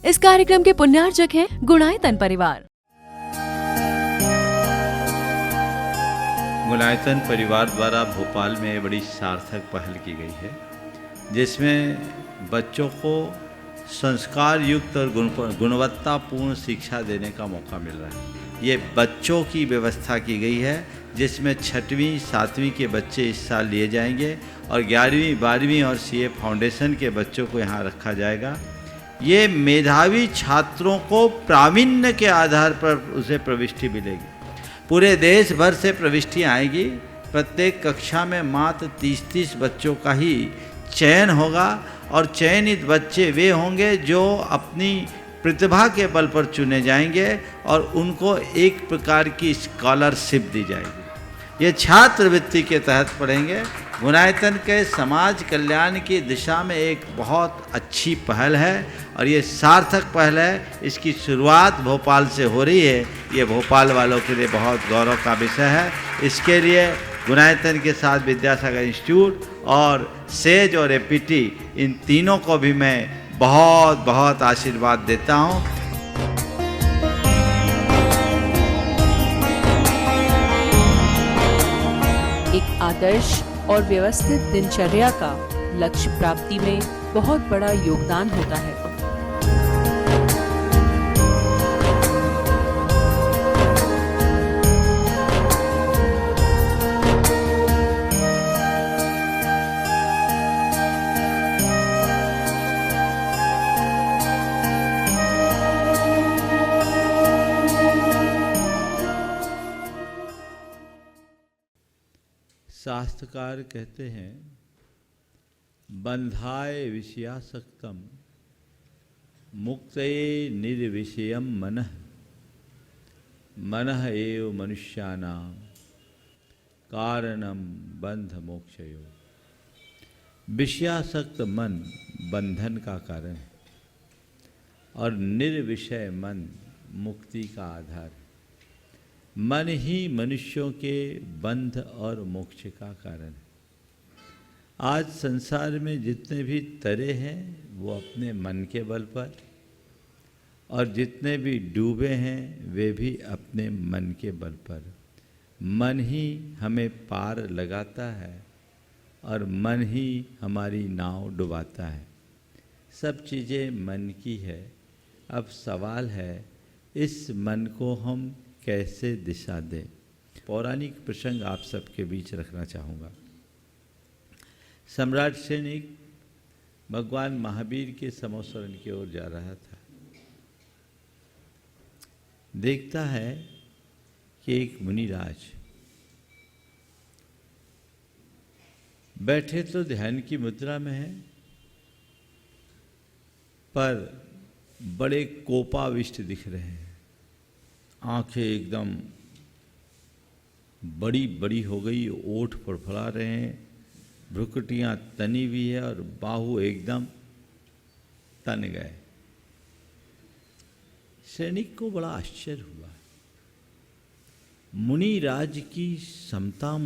इस कार्यक्रम के पुण्यार्चक हैं गुणायतन परिवार। गुणायतन परिवार द्वारा भोपाल में बड़ी सार्थक पहल की गई है, जिसमें बच्चों को संस्कार युक्त और गुणवत्तापूर्ण शिक्षा देने का मौका मिल रहा है। ये बच्चों की व्यवस्था की गई है, जिसमें 6वीं 7वीं के बच्चे इस साल लिए जाएंगे और 11वीं 12वीं और सीए फाउंडेशन के बच्चों को यहाँ रखा जाएगा। ये मेधावी छात्रों को प्रावीण्य के आधार पर उसे प्रविष्टि मिलेगी। पूरे देश भर से प्रविष्टियाँ आएगी। प्रत्येक कक्षा में मात्र 30-30 बच्चों का ही चयन होगा और चयनित बच्चे वे होंगे जो अपनी प्रतिभा के बल पर चुने जाएंगे और उनको एक प्रकार की स्कॉलरशिप दी जाएगी। ये छात्रवृत्ति के तहत पढ़ेंगे। गुणायतन के समाज कल्याण की दिशा में एक बहुत अच्छी पहल है और ये सार्थक पहल है। इसकी शुरुआत भोपाल से हो रही है। ये भोपाल वालों के लिए बहुत गौरव का विषय है। इसके लिए गुणायतन के साथ विद्यासागर इंस्टीट्यूट और सेज और एपीटी, इन तीनों को भी मैं बहुत बहुत आशीर्वाद देता हूँ। एक आदर्श और व्यवस्थित दिनचर्या का लक्ष्य प्राप्ति में बहुत बड़ा योगदान होता है। शास्त्रकार कहते हैं, बंधाय विषयासक्तम मुक्तये निर्विषयम मनः, मनः एव मनुष्याणां कारणम बंध मोक्षयो। विषयासक्त मन बंधन का कारण है और निर्विषय मन मुक्ति का आधार है। मन ही मनुष्यों के बंध और मोक्ष का कारण है। आज संसार में जितने भी तरे हैं वो अपने मन के बल पर, और जितने भी डूबे हैं वे भी अपने मन के बल पर। मन ही हमें पार लगाता है और मन ही हमारी नाव डुबाता है। सब चीज़ें मन की है। अब सवाल है, इस मन को हम कैसे दिशा दें। पौराणिक प्रसंग आप सबके बीच रखना चाहूँगा। सम्राट शनीक भगवान महावीर के समोसरण की ओर जा रहा था। देखता है कि एक मुनिराज बैठे तो ध्यान की मुद्रा में है, पर बड़े कोपाविष्ट दिख रहे हैं। आंखें एकदम बड़ी बड़ी हो गई, ओठ फड़फड़ा रहे हैं, भ्रुकुटियाँ तनी हुई है और बाहु एकदम तन गए। सैनिक को बड़ा आश्चर्य हुआ। मुनिराज की समता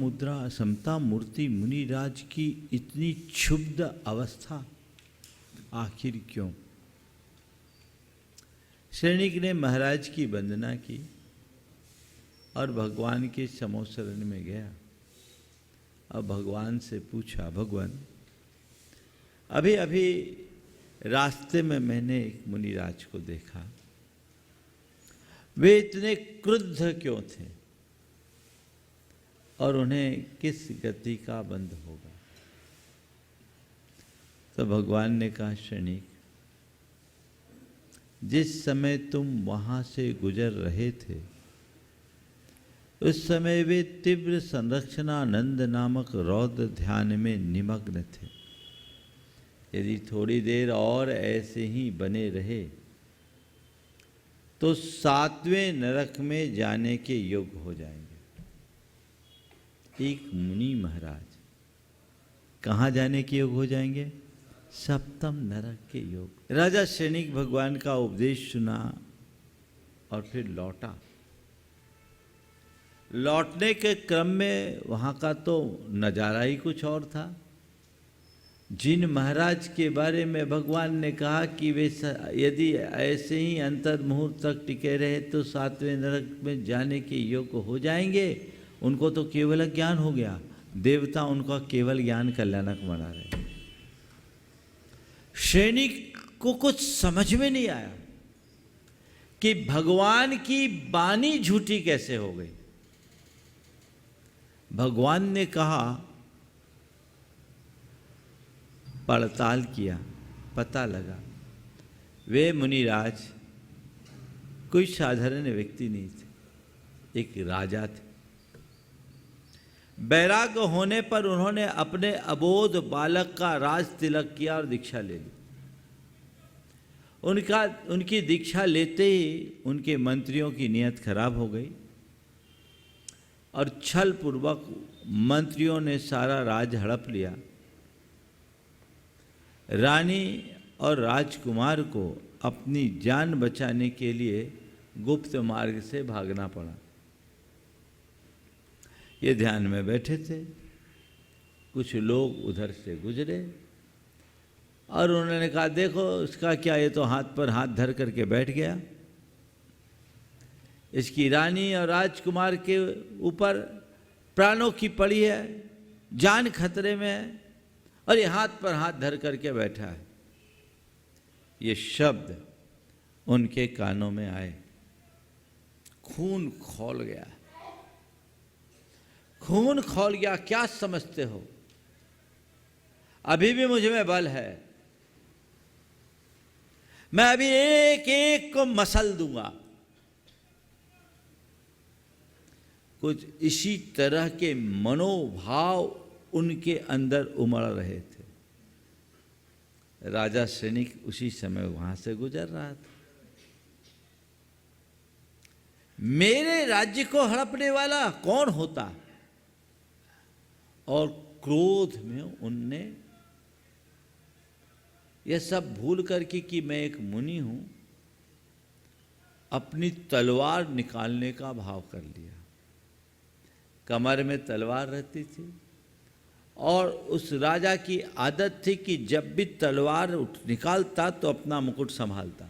मूर्ति, मुनिराज की इतनी क्षुब्ध अवस्था आखिर क्यों? सैनिक ने महाराज की वंदना की और भगवान के समोसरण में गया। अब भगवान से पूछा, भगवान अभी अभी रास्ते में मैंने एक मुनिराज को देखा, वे इतने क्रुद्ध क्यों थे और उन्हें किस गति का बंध होगा? तो भगवान ने कहा, सैनिक जिस समय तुम वहां से गुजर रहे थे उस समय वे तीव्र संरक्षणानंद नामक रौद्र ध्यान में निमग्न थे। यदि थोड़ी देर और ऐसे ही बने रहे तो 7वें नरक में जाने के योग्य हो जाएंगे। एक मुनि महाराज कहाँ जाने के योग्य हो जाएंगे? 7वें नरक के योग। राजा सैनिक भगवान का उपदेश सुना और फिर लौटा। लौटने के क्रम में वहाँ का तो नज़ारा ही कुछ और था। जिन महाराज के बारे में भगवान ने कहा कि वे यदि ऐसे ही अंतर मुहूर्त तक टिके रहे तो 7वें नरक में जाने के योग्य हो जाएंगे, उनको तो केवल ज्ञान हो गया, देवता उनका केवल ज्ञान कल्याणक बना रहे। सैनिक को कुछ समझ में नहीं आया कि भगवान की वाणी झूठी कैसे हो गई। भगवान ने कहा, पड़ताल किया, पता लगा वे मुनिराज कोई साधारण व्यक्ति नहीं थे, एक राजा थे। वैराग्य होने पर उन्होंने अपने अबोध बालक का राज तिलक किया और दीक्षा ले ली। उनकी दीक्षा लेते ही उनके मंत्रियों की नीयत खराब हो गई और छल पूर्वक मंत्रियों ने सारा राज हड़प लिया। रानी और राजकुमार को अपनी जान बचाने के लिए गुप्त मार्ग से भागना पड़ा। ये ध्यान में बैठे थे, कुछ लोग उधर से गुजरे और उन्होंने कहा, देखो इसका क्या, ये तो हाथ पर हाथ धर करके बैठ गया, इसकी रानी और राजकुमार के ऊपर प्राणों की पड़ी है, जान खतरे में है और ये हाथ पर हाथ धर करके बैठा है। ये शब्द उनके कानों में आए, खून खौल गया, खून खौल गया। क्या समझते हो, अभी भी मुझ में बल है, मैं अभी एक एक को मसल दूंगा। कुछ इसी तरह के मनोभाव उनके अंदर उमड़ रहे थे। राजा सैनिक उसी समय वहां से गुजर रहा था। मेरे राज्य को हड़पने वाला कौन होता? और क्रोध में उनने यह सब भूल करके कि मैं एक मुनि हूं, अपनी तलवार निकालने का भाव कर लिया। कमर में तलवार रहती थी और उस राजा की आदत थी कि जब भी तलवार निकालता तो अपना मुकुट संभालता।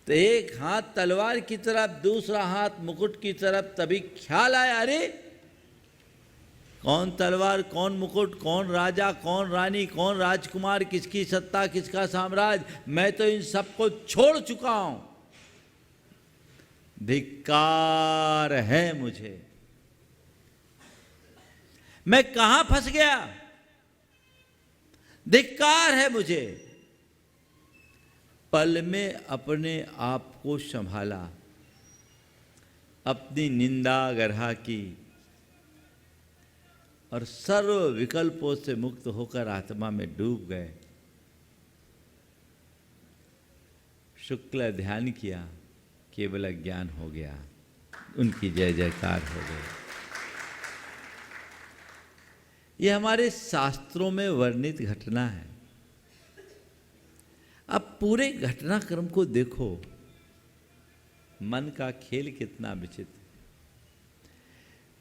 तो एक हाथ तलवार की तरफ, दूसरा हाथ मुकुट की तरफ। तभी ख्याल आया, अरे कौन तलवार, कौन मुकुट, कौन राजा, कौन रानी, कौन राजकुमार, किसकी सत्ता, किसका साम्राज्य, मैं तो इन सबको छोड़ चुका हूं। धिक्कार है मुझे, मैं कहां फंस गया, धिक्कार है मुझे। पल में अपने आप को संभाला, अपनी निंदा गरहा की और सर्व विकल्पों से मुक्त होकर आत्मा में डूब गए। शुक्ल ध्यान किया, केवल ज्ञान हो गया, उनकी जय जयकार हो गई। यह हमारे शास्त्रों में वर्णित घटना है। अब पूरे घटनाक्रम को देखो, मन का खेल कितना विचित्र।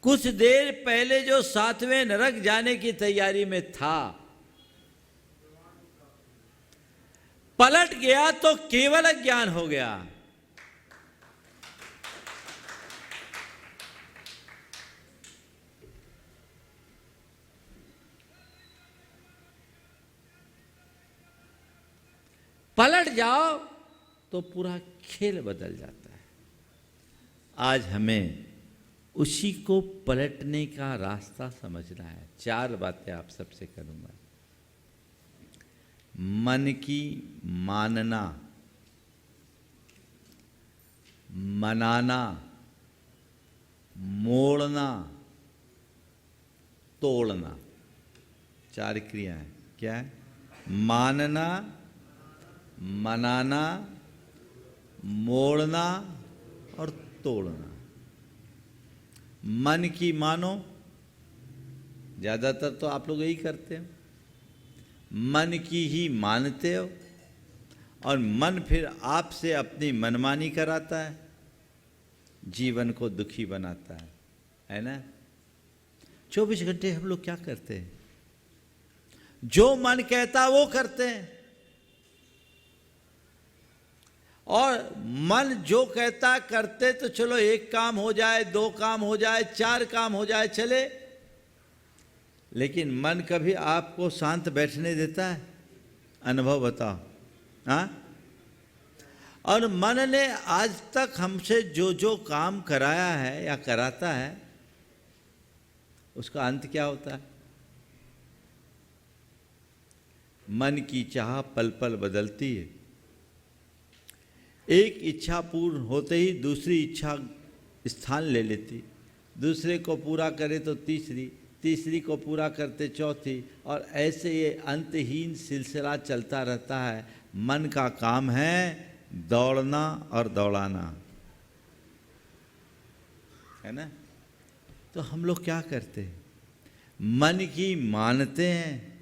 कुछ देर पहले जो 7वें नरक जाने की तैयारी में था, पलट गया तो केवल ज्ञान हो गया। पलट जाओ तो पूरा खेल बदल जाता है। आज हमें उसी को पलटने का रास्ता समझना है। 4 बातें आप सबसे करूंगा। मन की मानना, मनाना, मोड़ना, तोड़ना, 4 क्रिया है। क्या है? मानना, मनाना, मोड़ना और तोड़ना। मन की मानो, ज़्यादातर तो आप लोग यही करते हो, मन की ही मानते हो और मन फिर आपसे अपनी मनमानी कराता है, जीवन को दुखी बनाता है ना। 24 घंटे हम लोग क्या करते हैं? जो मन कहता वो करते हैं। और मन जो कहता करते तो चलो, एक काम हो जाए, दो काम हो जाए, चार काम हो जाए, चले। लेकिन मन कभी आपको शांत बैठने देता है? अनुभव बताओ। हाँ? और मन ने आज तक हमसे जो जो काम कराया है या कराता है, उसका अंत क्या होता है? मन की चाह पल पल बदलती है। एक इच्छा पूर्ण होते ही दूसरी इच्छा स्थान ले लेती, दूसरे को पूरा करे तो तीसरी, तीसरी को पूरा करते चौथी, और ऐसे ये अंतहीन सिलसिला चलता रहता है। मन का काम है दौड़ना और दौड़ाना, है ना? तो हम लोग क्या करते हैं? मन की मानते हैं,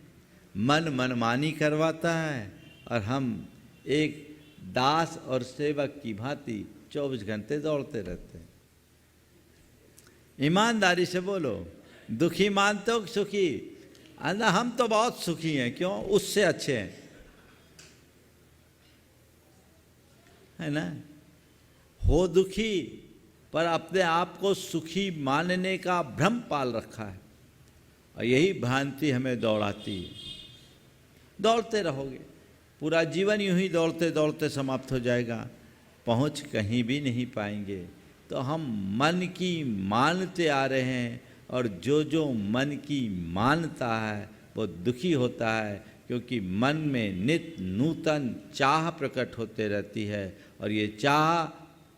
मन मनमानी करवाता है, और हम एक दास और सेवक की भांति 24 घंटे दौड़ते रहते हैं। ईमानदारी से बोलो, दुखी मानते हो कि सुखी? अंदर हम तो बहुत सुखी हैं। क्यों? उससे अच्छे हैं, है ना? हो दुखी, पर अपने आप को सुखी मानने का भ्रम पाल रखा है, और यही भ्रांति हमें दौड़ाती है। दौड़ते रहोगे, पूरा जीवन यूं ही दौड़ते दौड़ते समाप्त हो जाएगा, पहुंच कहीं भी नहीं पाएंगे। तो हम मन की मानते आ रहे हैं, और जो जो मन की मानता है वो दुखी होता है, क्योंकि मन में नित नूतन चाह प्रकट होते रहती है, और ये चाह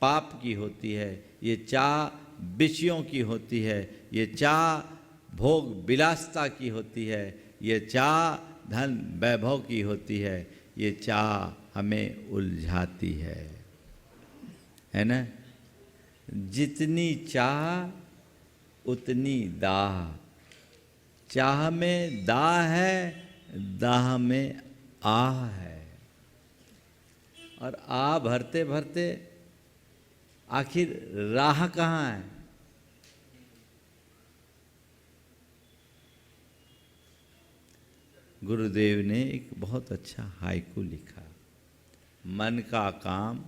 पाप की होती है, ये चाह विषयों की होती है, ये चाह भोग विलासता की होती है, ये चाह धन वैभव की होती है, ये चाह हमें उलझाती है ना? जितनी चाह उतनी दाह, चाह में दाह है, दाह में आह है, और आह भरते भरते आखिर राह कहाँ है? गुरुदेव ने एक बहुत अच्छा हाइकू लिखा, मन का काम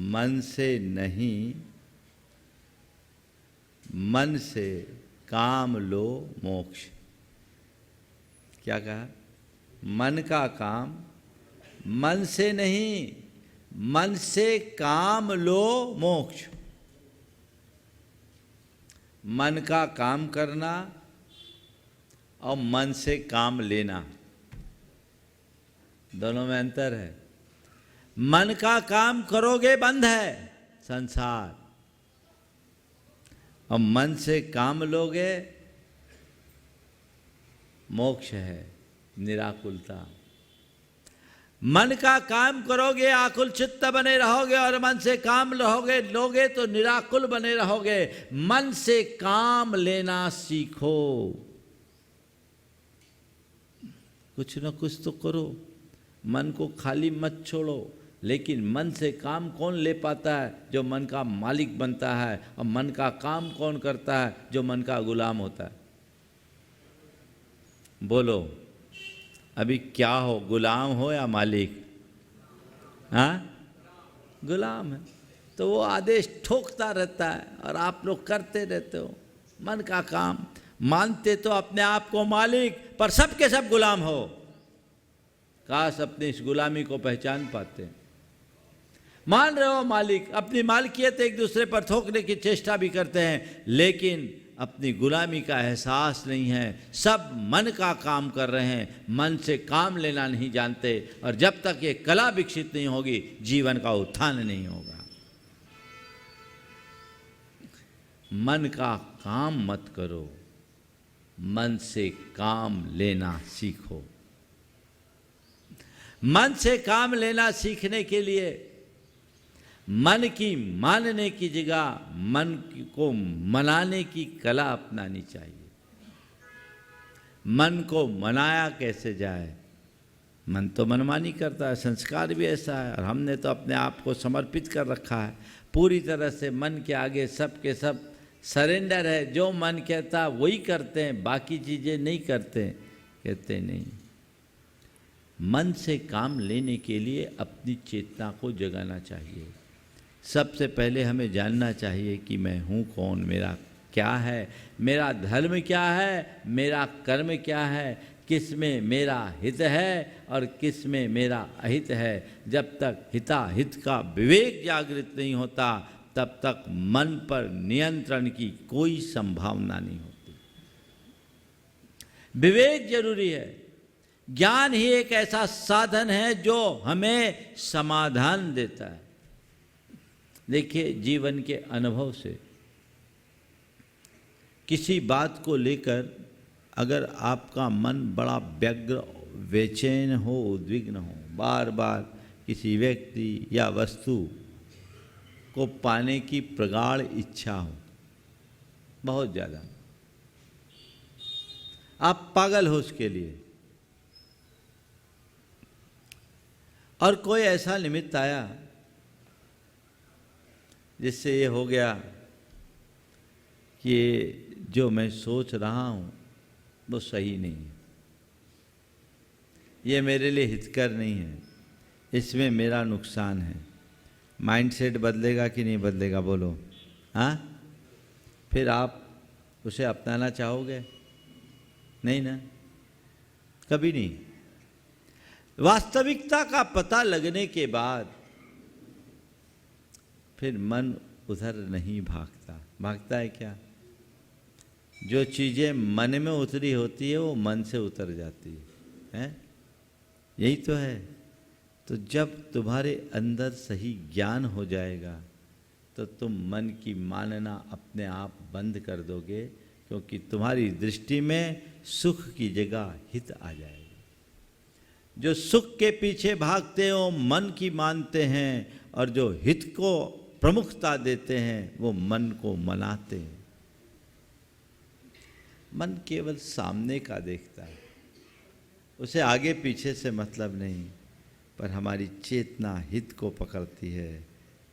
मन से नहीं, मन से काम लो मोक्ष। क्या कहा? मन का काम मन से नहीं, मन से काम लो मोक्ष। मन का काम करना और मन से काम लेना, दोनों में अंतर है। मन का काम करोगे बंध है संसार, और मन से काम लोगे मोक्ष है, निराकुलता। मन का काम करोगे आकुल चित्त बने रहोगे, और मन से काम लोगे तो निराकुल बने रहोगे। मन से काम लेना सीखो, कुछ न कुछ तो करो, मन को खाली मत छोड़ो। लेकिन मन से काम कौन ले पाता है? जो मन का मालिक बनता है। और मन का काम कौन करता है? जो मन का गुलाम होता है। बोलो, अभी क्या हो, गुलाम हो या मालिक? हाँ, गुलाम है। तो वो आदेश ठोकता रहता है और आप लोग करते रहते हो मन का काम। मानते तो अपने आप को मालिक, पर सब के सब गुलाम हो। काश अपनी इस गुलामी को पहचान पाते। मान रहे हो मालिक, अपनी मालिकियत एक दूसरे पर थोकने की चेष्टा भी करते हैं, लेकिन अपनी गुलामी का एहसास नहीं है। सब मन का काम कर रहे हैं, मन से काम लेना नहीं जानते। और जब तक ये कला विकसित नहीं होगी, जीवन का उत्थान नहीं होगा। मन का काम मत करो, मन से काम लेना सीखो। मन से काम लेना सीखने के लिए मन की मानने की जगह मन को मनाने की कला अपनानी चाहिए। मन को मनाया कैसे जाए? मन तो मनमानी करता है, संस्कार भी ऐसा है। और हमने तो अपने आप को समर्पित कर रखा है पूरी तरह से। मन के आगे सब के सब सरेंडर है। जो मन कहता वही करते हैं, बाकी चीज़ें नहीं करते। कहते नहीं, मन से काम लेने के लिए अपनी चेतना को जगाना चाहिए। सबसे पहले हमें जानना चाहिए कि मैं हूँ कौन, मेरा क्या है, मेरा धर्म क्या है, मेरा कर्म क्या है, किस में मेरा हित है और किस में मेरा अहित है। जब तक हिताहित का विवेक जागृत नहीं होता तब तक मन पर नियंत्रण की कोई संभावना नहीं होती। विवेक जरूरी है। ज्ञान ही एक ऐसा साधन है जो हमें समाधान देता है। देखिए, जीवन के अनुभव से किसी बात को लेकर अगर आपका मन बड़ा व्यग्र, बेचैन हो, उद्विग्न हो, बार बार किसी व्यक्ति या वस्तु को पाने की प्रगाढ़ इच्छा हो, बहुत ज़्यादा, आप पागल हो उसके लिए, और कोई ऐसा निमित्त आया जिससे ये हो गया कि जो मैं सोच रहा हूँ वो सही नहीं है, ये मेरे लिए हितकर नहीं है, इसमें मेरा नुकसान है। माइंडसेट बदलेगा कि नहीं बदलेगा, बोलो? हाँ, फिर आप उसे अपनाना चाहोगे? नहीं ना, कभी नहीं। वास्तविकता का पता लगने के बाद फिर मन उधर नहीं भागता। भागता है क्या? जो चीज़ें मन में उतरी होती है वो मन से उतर जाती है, यही तो है। तो जब तुम्हारे अंदर सही ज्ञान हो जाएगा तो तुम मन की मानना अपने आप बंद कर दोगे, क्योंकि तुम्हारी दृष्टि में सुख की जगह हित आ जाएगा। जो सुख के पीछे भागते हो मन की मानते हैं, और जो हित को प्रमुखता देते हैं वो मन को मनाते हैं। मन केवल सामने का देखता है, उसे आगे पीछे से मतलब नहीं, पर हमारी चेतना हित को पकड़ती है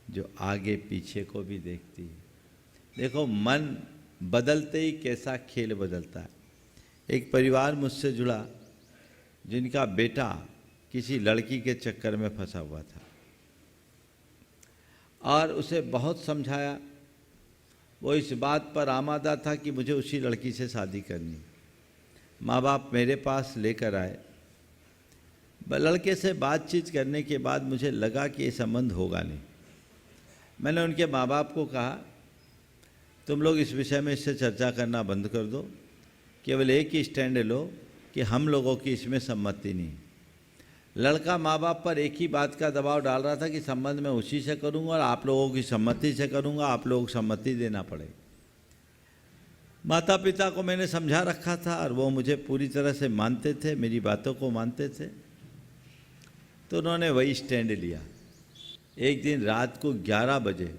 जो आगे पीछे को भी देखती है। देखो, मन बदलते ही कैसा खेल बदलता है। एक परिवार मुझसे जुड़ा जिनका बेटा किसी लड़की के चक्कर में फंसा हुआ था, और उसे बहुत समझाया। वो इस बात पर आमादा था कि मुझे उसी लड़की से शादी करनी। माँ बाप मेरे पास लेकर आए। लड़के से बातचीत करने के बाद मुझे लगा कि ये संबंध होगा नहीं। मैंने उनके माँ बाप को कहा, तुम लोग इस विषय में इससे चर्चा करना बंद कर दो, केवल एक ही स्टैंड लो कि हम लोगों की इसमें सम्मति नहीं। लड़का माँ बाप पर एक ही बात का दबाव डाल रहा था कि संबंध मैं उसी से करूँगा और आप लोगों की सम्मति से करूँगा, आप लोगों को सम्मति देना पड़ेगा। माता पिता को मैंने समझा रखा था और वो मुझे पूरी तरह से मानते थे, मेरी बातों को मानते थे, तो उन्होंने वही स्टैंड लिया। एक दिन रात को 11 बजे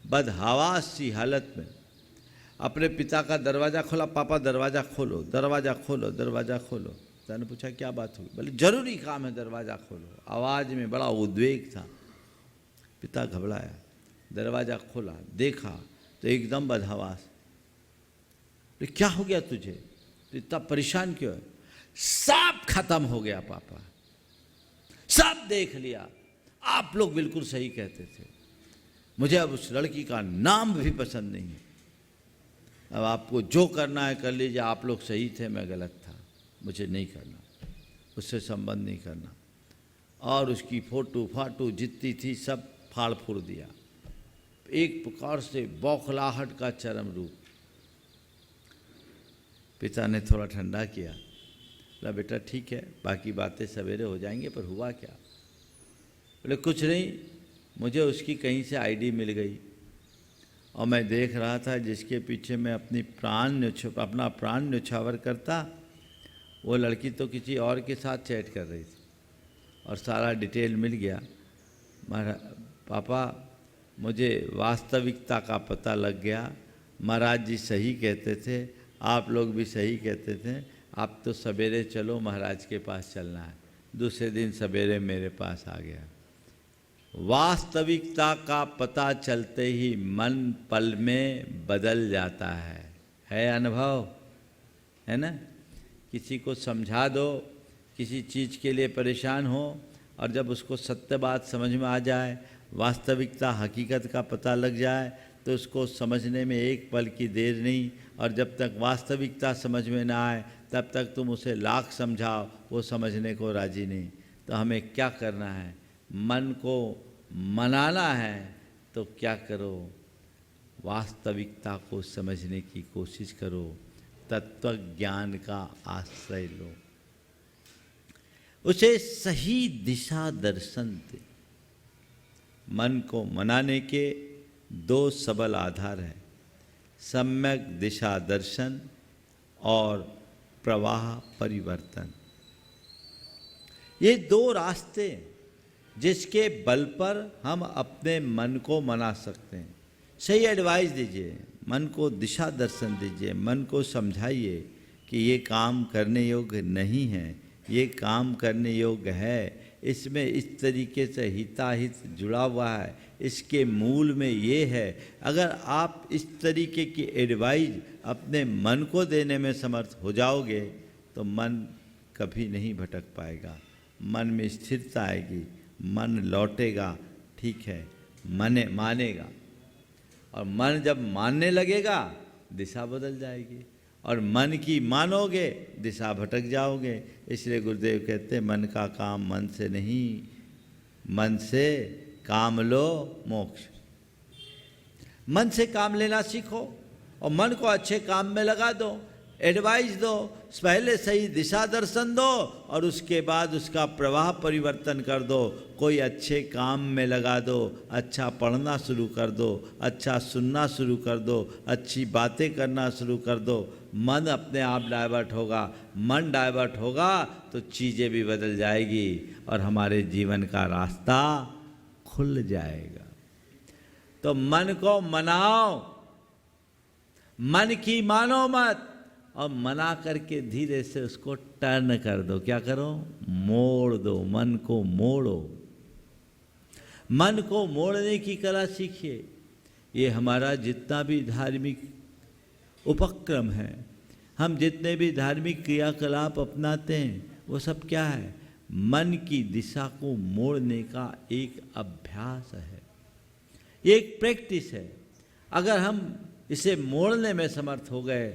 बदहवास सी हालत में अपने पिता का दरवाज़ा खोला। पापा दरवाज़ा खोलो, दरवाज़ा खोलो, दरवाज़ा खोलो। पिता ने पूछा क्या बात होगी? बोले जरूरी काम है, दरवाज़ा खोलो। आवाज़ में बड़ा उद्वेग था। पिता घबराया, दरवाज़ा खोला, देखा तो एकदम बदहवास। क्या हो गया तुझे, तो इतना परेशान क्यों है? सब खत्म हो गया पापा, सब देख लिया, आप लोग बिल्कुल सही कहते थे, मुझे अब उस लड़की का नाम भी पसंद नहीं है। अब आपको जो करना है कर लीजिए, आप लोग सही थे, मैं गलत था, मुझे नहीं करना, उससे संबंध नहीं करना। और उसकी फोटो फाटो जितनी थी सब फाड़ फूड़ दिया। एक प्रकार से बौखलाहट का चरम रूप। पिता ने थोड़ा ठंडा किया, बोला बेटा ठीक है, बाकी बातें सवेरे हो जाएंगे, पर हुआ क्या? बोले कुछ नहीं, मुझे उसकी कहीं से आईडी मिल गई और मैं देख रहा था जिसके पीछे मैं अपना प्राण न्यौछावर करता, वो लड़की तो किसी और के साथ चैट कर रही थी और सारा डिटेल मिल गया। पापा मुझे वास्तविकता का पता लग गया, महाराज जी सही कहते थे, आप लोग भी सही कहते थे, आप तो सवेरे चलो, महाराज के पास चलना है। दूसरे दिन सवेरे मेरे पास आ गया। वास्तविकता का पता चलते ही मन पल में बदल जाता है अनुभव, है ना? किसी को समझा दो, किसी चीज़ के लिए परेशान हो, और जब उसको सत्य बात समझ में आ जाए, वास्तविकता हकीकत का पता लग जाए, तो उसको समझने में एक पल की देर नहीं। और जब तक वास्तविकता समझ में ना आए तब तक तुम उसे लाख समझाओ, वो समझने को राजी नहीं। तो हमें क्या करना है? मन को मनाना है तो क्या करो? वास्तविकता को समझने की कोशिश करो, तत्व ज्ञान का आश्रय लो, उसे सही दिशा दर्शन दे। मन को मनाने के दो सबल आधार हैं, सम्यक दिशा दर्शन और प्रवाह परिवर्तन। ये दो रास्ते जिसके बल पर हम अपने मन को मना सकते हैं। सही एडवाइस दीजिए, मन को दिशा दर्शन दीजिए, मन को समझाइए कि ये काम करने योग्य नहीं है, ये काम करने योग्य है, इसमें इस तरीके से हिताहित जुड़ा हुआ है, इसके मूल में ये है। अगर आप इस तरीके की एडवाइस अपने मन को देने में समर्थ हो जाओगे तो मन कभी नहीं भटक पाएगा, मन में स्थिरता आएगी, मन लौटेगा। ठीक है, मानेगा, और मन जब मानने लगेगा दिशा बदल जाएगी, और मन की मानोगे दिशा भटक जाओगे। इसलिए गुरुदेव कहते हैं मन का काम मन से नहीं, मन से काम लो मोक्ष। मन से काम लेना सीखो और मन को अच्छे काम में लगा दो, एडवाइस दो, पहले सही दिशा दर्शन दो और उसके बाद उसका प्रवाह परिवर्तन कर दो। कोई अच्छे काम में लगा दो, अच्छा पढ़ना शुरू कर दो, अच्छा सुनना शुरू कर दो, अच्छी बातें करना शुरू कर दो। मन अपने आप डाइवर्ट होगा, मन डाइवर्ट होगा तो चीज़ें भी बदल जाएगी और हमारे जीवन का रास्ता खुल जाएगा। तो मन को मनाओ, मन की मानो मत, और मना करके धीरे से उसको टर्न कर दो। क्या करो? मोड़ दो, मन को मोड़ो। मन को मोड़ने की कला सीखिए। ये हमारा जितना भी धार्मिक उपक्रम है, हम जितने भी धार्मिक क्रियाकलाप अपनाते हैं, वो सब क्या है? मन की दिशा को मोड़ने का एक अभ्यास है, एक प्रैक्टिस है। अगर हम इसे मोड़ने में समर्थ हो गए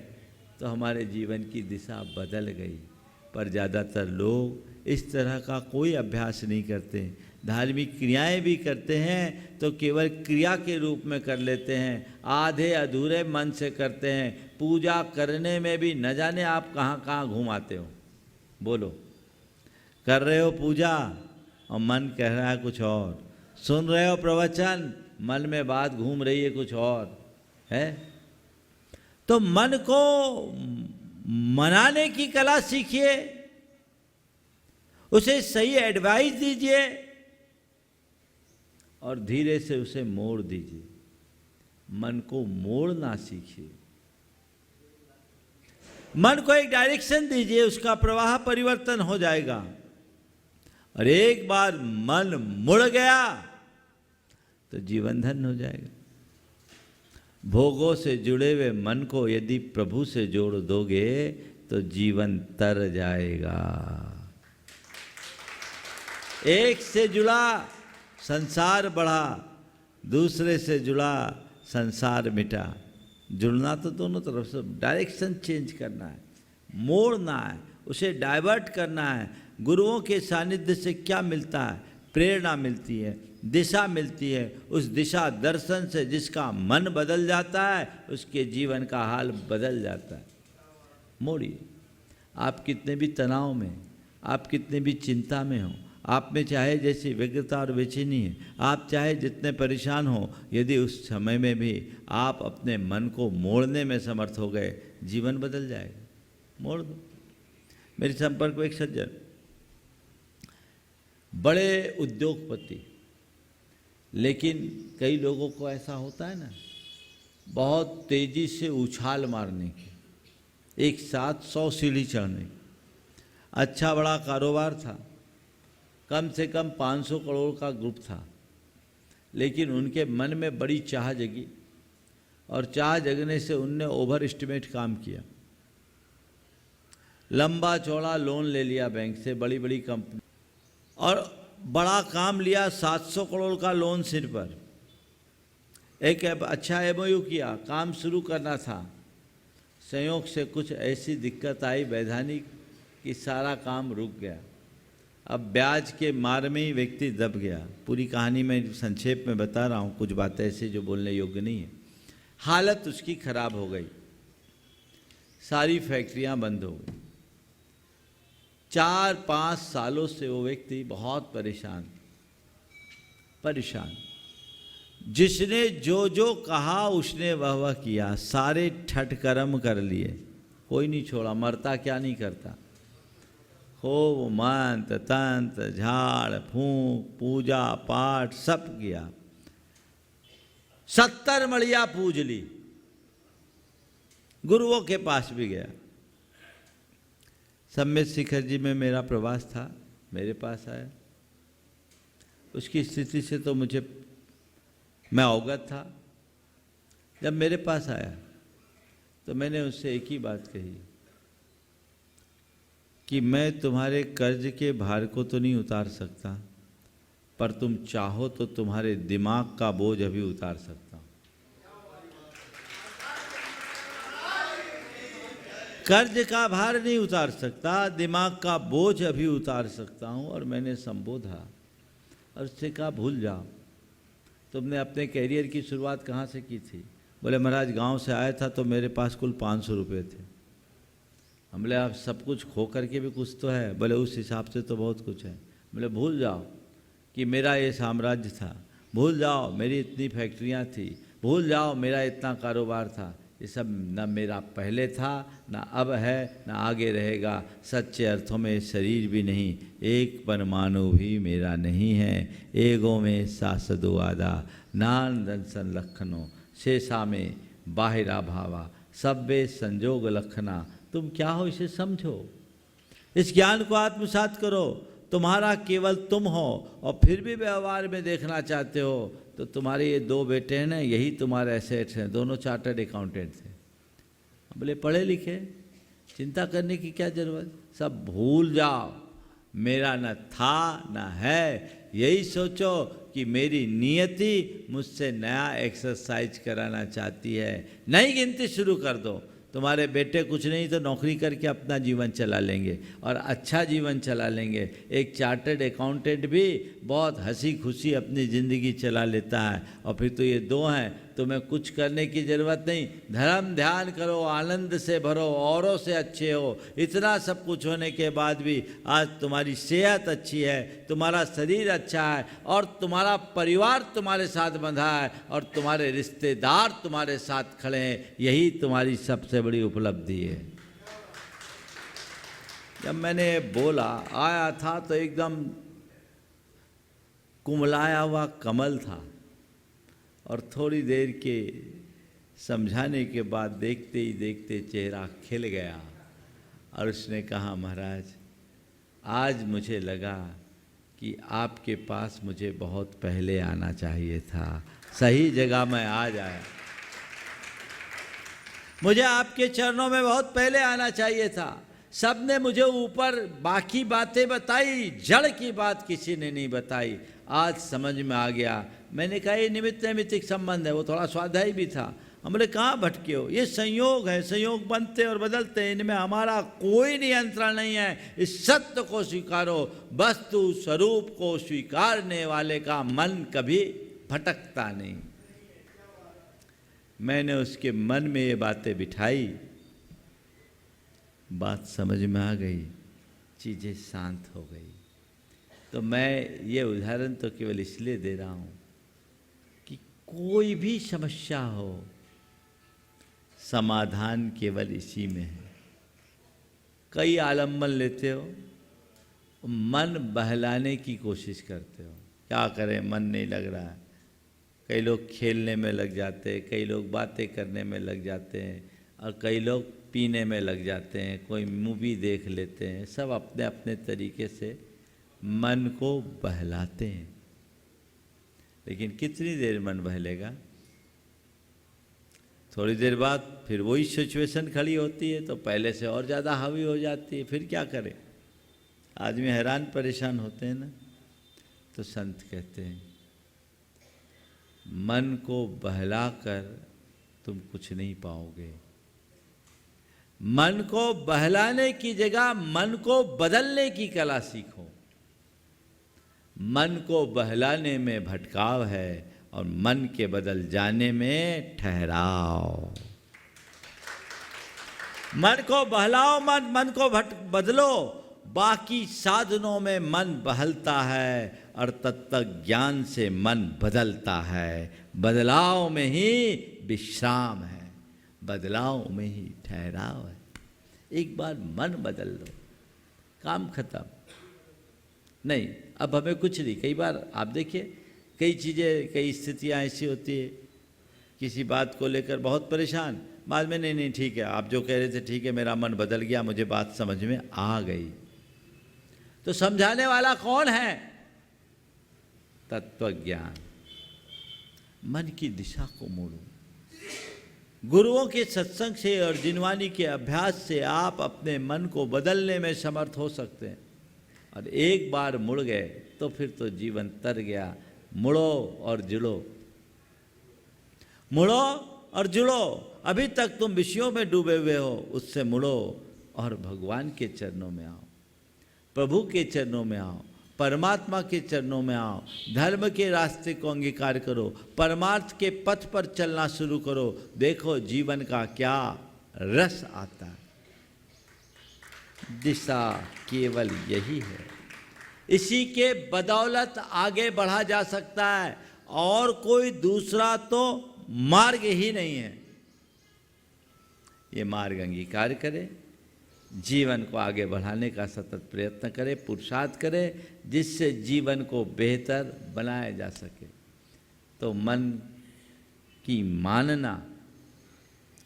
तो हमारे जीवन की दिशा बदल गई। पर ज़्यादातर लोग इस तरह का कोई अभ्यास नहीं करते। धार्मिक क्रियाएं भी करते हैं तो केवल क्रिया के रूप में कर लेते हैं, आधे अधूरे मन से करते हैं। पूजा करने में भी न जाने आप कहाँ कहाँ घूम आते हो। बोलो, कर रहे हो पूजा और मन कह रहा है कुछ और, सुन रहे हो प्रवचन, मन में बात घूम रही है कुछ और है। तो मन को मनाने की कला सीखिए, उसे सही एडवाइस दीजिए और धीरे से उसे मोड़ दीजिए। मन को मोड़ना सीखिए, मन को एक डायरेक्शन दीजिए, उसका प्रवाह परिवर्तन हो जाएगा। और एक बार मन मुड़ गया तो जीवन धन्य हो जाएगा। भोगों से जुड़े हुए मन को यदि प्रभु से जोड़ दोगे तो जीवन तर जाएगा। एक से जुड़ा संसार बढ़ा, दूसरे से जुड़ा संसार मिटा। जुड़ना तो दोनों तरफ से, डायरेक्शन चेंज करना है, मोड़ना है, उसे डाइवर्ट करना है। गुरुओं के सानिध्य से क्या मिलता है? प्रेरणा मिलती है, दिशा मिलती है। उस दिशा दर्शन से जिसका मन बदल जाता है उसके जीवन का हाल बदल जाता है। मोड़िए। आप कितने भी तनाव में, आप कितने भी चिंता में हो, आप में चाहे जैसी व्यग्रता और बेचैनी है, आप चाहे जितने परेशान हो, यदि उस समय में भी आप अपने मन को मोड़ने में समर्थ हो गए, जीवन बदल जाएगा। मोड़ दो। मेरे संपर्क में एक सज्जन, बड़े उद्योगपति, लेकिन कई लोगों को ऐसा होता है ना, बहुत तेजी से उछाल मारने की, एक साथ 100 सीढ़ी चढ़ने की। अच्छा बड़ा कारोबार था, कम से कम 500 करोड़ का ग्रुप था, लेकिन उनके मन में बड़ी चाह जगी और चाह जगने से उनने ओवर एस्टिमेट काम किया। लंबा चौड़ा लोन ले लिया बैंक से, बड़ी बड़ी कंपनी, और बड़ा काम लिया, 700 करोड़ का लोन सिर पर। एक अच्छा एमओयू किया, काम शुरू करना था। संयोग से कुछ ऐसी दिक्कत आई वैधानिक कि सारा काम रुक गया। अब ब्याज के मार में ही व्यक्ति दब गया। पूरी कहानी मैं संक्षेप में बता रहा हूँ, कुछ बातें ऐसी जो बोलने योग्य नहीं है। हालत उसकी खराब हो गई, सारी फैक्ट्रियां बंद हो गई। 4-5 सालों से वो व्यक्ति बहुत परेशान। जिसने जो जो कहा उसने वह वह किया, सारे ठट कर्म कर लिए, कोई नहीं छोड़ा। मरता क्या नहीं करता, खूब मंत्र तंत्र झाड़ फूंक पूजा पाठ सब किया। 70 मड़िया पूज ली, गुरुओं के पास भी गया। सम्यक शिखर जी में मेरा प्रवास था, मेरे पास आया। उसकी स्थिति से तो मैं अवगत था। जब मेरे पास आया तो मैंने उससे एक ही बात कही कि मैं तुम्हारे कर्ज के भार को तो नहीं उतार सकता, पर तुम चाहो तो तुम्हारे दिमाग का बोझ अभी उतार सकता हूं। कर्ज का भार नहीं उतार सकता, दिमाग का बोझ अभी उतार सकता हूं। और मैंने संबोधा और उससे कहा, भूल जाओ, तुमने अपने कैरियर की शुरुआत कहाँ से की थी? बोले महाराज गांव से आया था तो मेरे पास कुल 500 रुपये थे। हम बोले आप सब कुछ खो करके भी कुछ तो है? बोले उस हिसाब से तो बहुत कुछ है। बोले भूल जाओ कि मेरा ये साम्राज्य था, भूल जाओ मेरी इतनी फैक्ट्रियाँ थी, भूल जाओ मेरा इतना कारोबार था। ये सब न मेरा पहले था, न अब है, न आगे रहेगा। सच्चे अर्थों में शरीर भी नहीं, एक परमाणु भी मेरा नहीं है। एगो में सासदो आदा नान दंसन लखनो शेषा में बाहिरा भावा सब्बे संजोग लखना। तुम क्या हो इसे समझो, इस ज्ञान को आत्मसात करो। तुम्हारा केवल तुम हो, और फिर भी व्यवहार में देखना चाहते हो तो तुम्हारे ये 2 बेटे हैं ना, यही तुम्हारे एसेट्स हैं। दोनों चार्टर्ड अकाउंटेंट थे। बोले पढ़े लिखे, चिंता करने की क्या जरूरत, सब भूल जाओ। मेरा न था न है, यही सोचो कि मेरी नियति मुझसे नया एक्सरसाइज कराना चाहती है। नई गिनती शुरू कर दो। तुम्हारे बेटे कुछ नहीं तो नौकरी करके अपना जीवन चला लेंगे और अच्छा जीवन चला लेंगे। एक चार्टर्ड अकाउंटेंट भी बहुत हंसी खुशी अपनी ज़िंदगी चला लेता है, और फिर तो ये 2 हैं। तुम्हें कुछ करने की ज़रूरत नहीं, धर्म ध्यान करो, आनंद से भरो, औरों से अच्छे हो। इतना सब कुछ होने के बाद भी आज तुम्हारी सेहत अच्छी है, तुम्हारा शरीर अच्छा है, और तुम्हारा परिवार तुम्हारे साथ बंधा है, और तुम्हारे रिश्तेदार तुम्हारे साथ खड़े हैं। यही तुम्हारी सबसे बड़ी उपलब्धि है। जब मैंने बोला, आया था तो एकदम कुमलाया हुआ कमल था, और थोड़ी देर के समझाने के बाद देखते ही देखते चेहरा खिल गया, और उसने कहा, महाराज आज मुझे लगा कि आपके पास मुझे बहुत पहले आना चाहिए था, सही जगह मैं आज आया। मुझे आपके चरणों में बहुत पहले आना चाहिए था। सबने मुझे ऊपर बाकी बातें बताई, जड़ की बात किसी ने नहीं बताई। आज समझ में आ गया। मैंने कहा ये निमित्त नैमित्तिक संबंध है, वो थोड़ा स्वाध्यायी भी था। हमने कहाँ भटके हो, ये संयोग है, संयोग बनते और बदलते हैं, इनमें हमारा कोई नियंत्रण नहीं है। इस सत्य को स्वीकारो। वस्तु स्वरूप को स्वीकारने वाले का मन कभी भटकता नहीं। मैंने उसके मन में ये बातें बिठाई, बात समझ में आ गई, चीज़ें शांत हो गई। तो मैं ये उदाहरण तो केवल इसलिए दे रहा हूँ कि कोई भी समस्या हो, समाधान केवल इसी में है। कई आलम्बन लेते हो, मन बहलाने की कोशिश करते हो, क्या करें मन नहीं लग रहा है। कई लोग खेलने में लग जाते हैं, कई लोग बातें करने में लग जाते हैं, और कई लोग पीने में लग जाते हैं, कोई मूवी देख लेते हैं। सब अपने अपने तरीके से मन को बहलाते हैं। लेकिन कितनी देर मन बहलेगा? थोड़ी देर बाद फिर वही सिचुएशन खड़ी होती है तो पहले से और ज़्यादा हावी हो जाती है, फिर क्या करें? आदमी हैरान परेशान होते हैं ना। तो संत कहते हैं मन को बहलाकर तुम कुछ नहीं पाओगे। मन को बहलाने की जगह मन को बदलने की कला सीखो। मन को बहलाने में भटकाव है और मन के बदल जाने में ठहराव। मन को बहलाओ, मन को बदलो, बाकी साधनों में मन बहलता है और तत्व ज्ञान से मन बदलता है। बदलाव में ही विश्राम है, बदलाव में ही ठहराव है। एक बार मन बदल लो, काम खत्म। नहीं, अब हमें कुछ नहीं। कई बार आप देखिए, कई चीज़ें, कई स्थितियाँ ऐसी होती है, किसी बात को लेकर बहुत परेशान, बाद में नहीं ठीक है, आप जो कह रहे थे ठीक है, मेरा मन बदल गया, मुझे बात समझ में आ गई। तो समझाने वाला कौन है? तत्वज्ञान। मन की दिशा को मोड़ो। गुरुओं के सत्संग से और जिनवानी के अभ्यास से आप अपने मन को बदलने में समर्थ हो सकते हैं। और एक बार मुड़ गए तो फिर तो जीवन तर गया। मुड़ो और जुड़ो, मुड़ो और जुड़ो। अभी तक तुम विषयों में डूबे हुए हो, उससे मुड़ो और भगवान के चरणों में आओ, प्रभु के चरणों में आओ, परमात्मा के चरणों में आओ। धर्म के रास्ते को अंगीकार करो, परमार्थ के पथ पर चलना शुरू करो। देखो जीवन का क्या रस आता है। दिशा केवल यही है, इसी के बदौलत आगे बढ़ा जा सकता है, और कोई दूसरा तो मार्ग ही नहीं है। ये मार्ग अंगीकार करे, जीवन को आगे बढ़ाने का सतत प्रयत्न करे, पुरुषार्थ करे, जिससे जीवन को बेहतर बनाया जा सके। तो मन की मानना,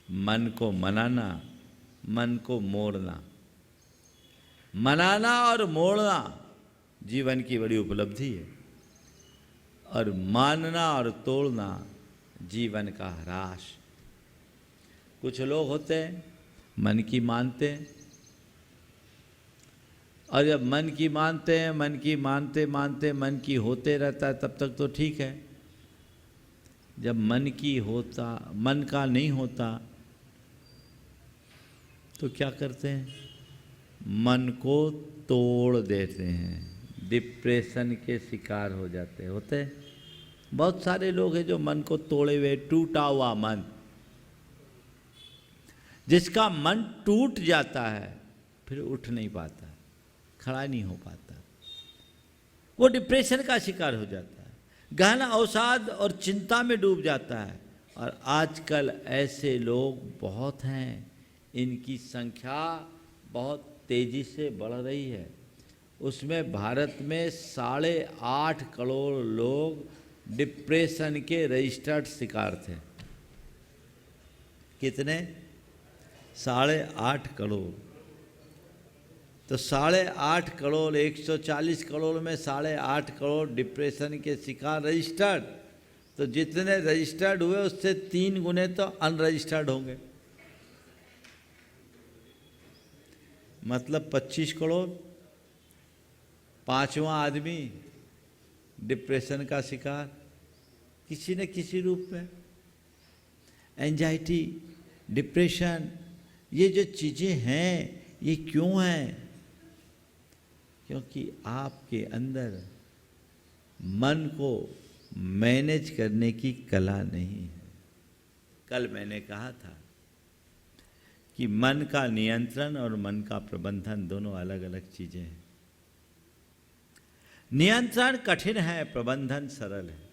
मन को मनाना, मन को मोड़ना, मनाना और मोड़ना जीवन की बड़ी उपलब्धि है, और मानना और तोड़ना जीवन का ह्रास। कुछ लोग होते हैं मन की मानते हैं, और जब मन की मानते हैं, मन की मानते मानते मन की होते रहता है, तब तक तो ठीक है। जब मन की होता, मन का नहीं होता, तो क्या करते हैं? मन को तोड़ देते हैं, डिप्रेशन के शिकार हो जाते होते। बहुत सारे लोग हैं जो मन को तोड़े हुए, टूटा हुआ मन, जिसका मन टूट जाता है फिर उठ नहीं पाता, खड़ा नहीं हो पाता, वो डिप्रेशन का शिकार हो जाता है, गहन अवसाद और चिंता में डूब जाता है। और आजकल ऐसे लोग बहुत हैं, इनकी संख्या बहुत तेजी से बढ़ रही है। उसमें भारत में 8.5 करोड़ लोग डिप्रेशन के रजिस्टर्ड शिकार थे। कितने? 8.5 करोड़। तो 8.5 करोड़, 140 करोड़ में 8.5 करोड़ डिप्रेशन के शिकार रजिस्टर्ड। तो जितने रजिस्टर्ड हुए उससे 3 गुने तो अनरजिस्टर्ड होंगे, मतलब 25 करोड़। 5वां आदमी डिप्रेशन का शिकार किसी न किसी रूप में। एंजाइटी, डिप्रेशन, ये जो चीज़ें हैं ये क्यों हैं? क्योंकि आपके अंदर मन को मैनेज करने की कला नहीं है। कल मैंने कहा था कि मन का नियंत्रण और मन का प्रबंधन दोनों अलग अलग चीज़ें हैं। नियंत्रण कठिन है, प्रबंधन सरल है।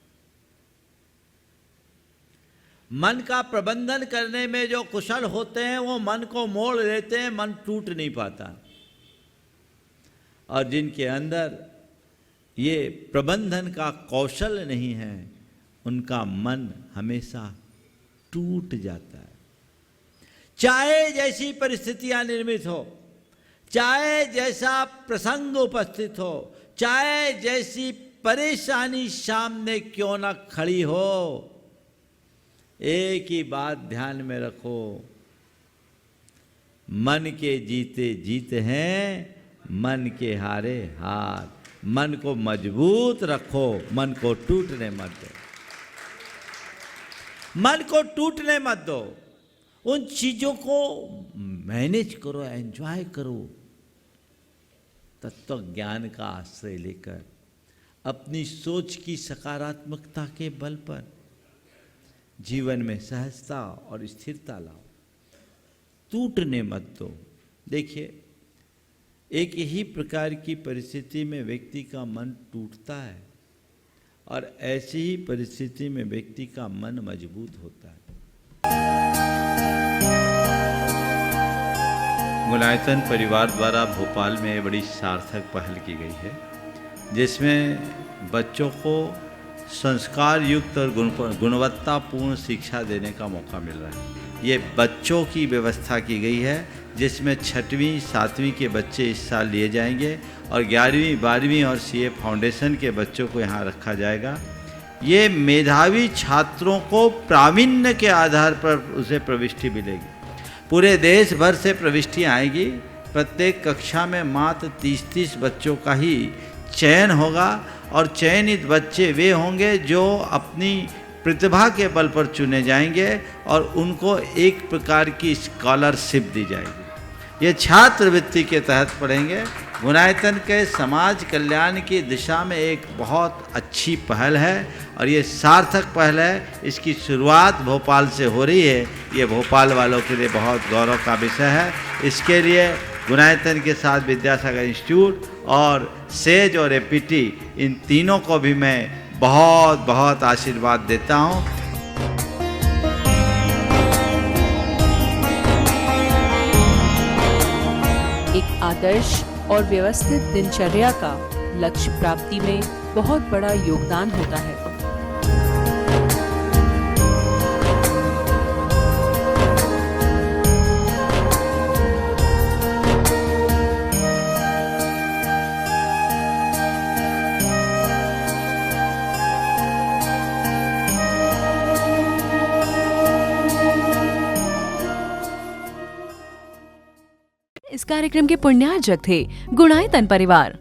मन का प्रबंधन करने में जो कुशल होते हैं वो मन को मोड़ लेते हैं, मन टूट नहीं पाता। और जिनके अंदर ये प्रबंधन का कौशल नहीं है, उनका मन हमेशा टूट जाता है। चाहे जैसी परिस्थितियां निर्मित हो, चाहे जैसा प्रसंग उपस्थित हो, चाहे जैसी परेशानी सामने क्यों न खड़ी हो, एक ही बात ध्यान में रखो, मन के जीते जीत हैं, मन के हारे हार। मन को मजबूत रखो, मन को टूटने मत दो, मन को टूटने मत दो। उन चीजों को मैनेज करो, एंजॉय करो। तत्व ज्ञान का आश्रय लेकर अपनी सोच की सकारात्मकता के बल पर जीवन में सहजता और स्थिरता लाओ, टूटने मत दो। देखिए, एक ही प्रकार की परिस्थिति में व्यक्ति का मन टूटता है और ऐसी ही परिस्थिति में व्यक्ति का मन मजबूत होता है। गुणायतन परिवार द्वारा भोपाल में बड़ी सार्थक पहल की गई है, जिसमें बच्चों को संस्कार युक्त और गुणवत्तापूर्ण शिक्षा देने का मौका मिल रहा है। ये बच्चों की व्यवस्था की गई है, जिसमें 6वीं 7वीं के बच्चे इस साल लिए जाएंगे और 11वीं 12वीं और सीए फाउंडेशन के बच्चों को यहाँ रखा जाएगा। ये मेधावी छात्रों को प्रावीण्य के आधार पर उसे प्रविष्टि मिलेगी। पूरे देश भर से प्रविष्टियाँ आएगी। प्रत्येक कक्षा में मात्र 30-30 बच्चों का ही चयन होगा और चयनित बच्चे वे होंगे जो अपनी प्रतिभा के बल पर चुने जाएंगे और उनको एक प्रकार की स्कॉलरशिप दी जाएगी। ये छात्रवृत्ति के तहत पढ़ेंगे। गुणायतन के समाज कल्याण की दिशा में एक बहुत अच्छी पहल है और ये सार्थक पहल है। इसकी शुरुआत भोपाल से हो रही है। ये भोपाल वालों के लिए बहुत गौरव का विषय है। इसके लिए गुणायतन के साथ विद्यासागर इंस्टीट्यूट और सेज और एपीटी, इन तीनों को भी मैं बहुत बहुत आशीर्वाद देता हूँ। एक आदर्श और व्यवस्थित दिनचर्या का लक्ष्य प्राप्ति में बहुत बड़ा योगदान होता है। इस कार्यक्रम के पुण्यार्जक थे गुणायतन परिवार।